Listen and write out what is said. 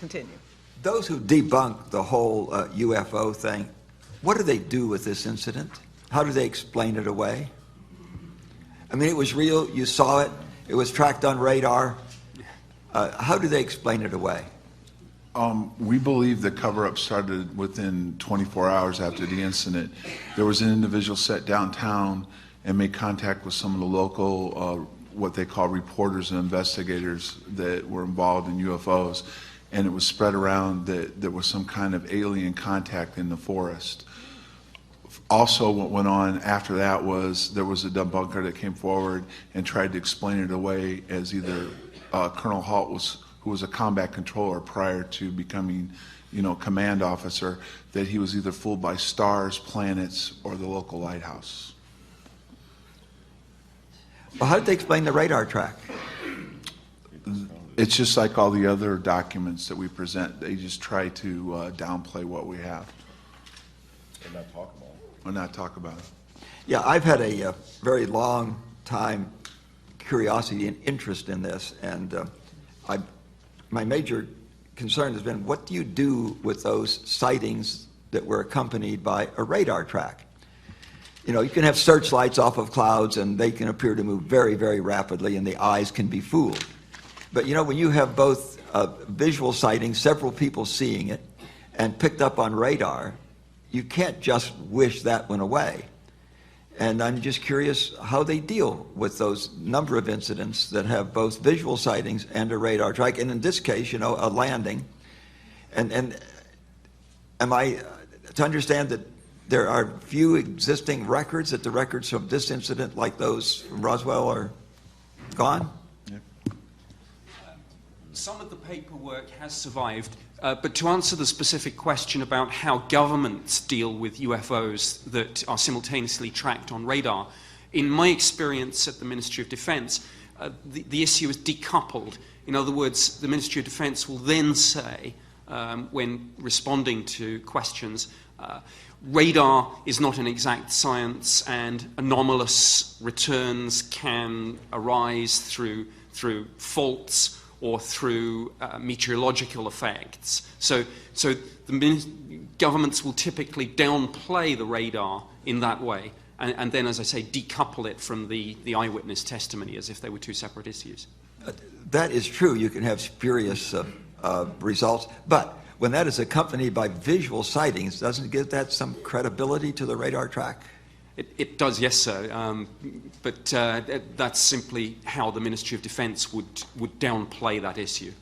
Continue. Those who debunk the whole UFO thing, what do they do with this incident? How do they explain it away? I mean, it was real, you saw it, it was tracked on radar. How do they explain it away? We believe the cover-up started within 24 hours after the incident. There was an individual set downtown and made contact with some of the local, what they call reporters and investigators that were involved in UFOs, and it was spread around that there was some kind of alien contact in the forest. Also, what went on after that was there was a debunker that came forward and tried to explain it away as either Colonel Halt who was a combat controller prior to becoming, command officer, that he was either fooled by stars, planets, or the local lighthouse. Well, how did they explain the radar track? It's just like all the other documents that we present. They just try to downplay what we have. And not talk about it. Or not talk about it. Yeah, I've had a very long time curiosity and interest in this, and my major concern has been, what do you do with those sightings that were accompanied by a radar track? You can have searchlights off of clouds, and they can appear to move very, very rapidly, and the eyes can be fooled. But when you have both visual sightings, several people seeing it, and picked up on radar, you can't just wish that one away. And I'm just curious how they deal with those number of incidents that have both visual sightings and a radar track, and in this case, a landing. And am I to understand that there are few existing records, that the records of this incident, like those from Roswell, are gone? Some of the paperwork has survived, but to answer the specific question about how governments deal with UFOs that are simultaneously tracked on radar, in my experience at the Ministry of Defense, the issue is decoupled. In other words, the Ministry of Defense will then say, when responding to questions, radar is not an exact science, and anomalous returns can arise through faults or through meteorological effects. So the governments will typically downplay the radar in that way, and then, as I say, decouple it from the eyewitness testimony as if they were two separate issues. That is true. You can have spurious results, but when that is accompanied by visual sightings, doesn't it give that some credibility to the radar track? It does, yes, sir. But that's simply how the Ministry of Defense would downplay that issue.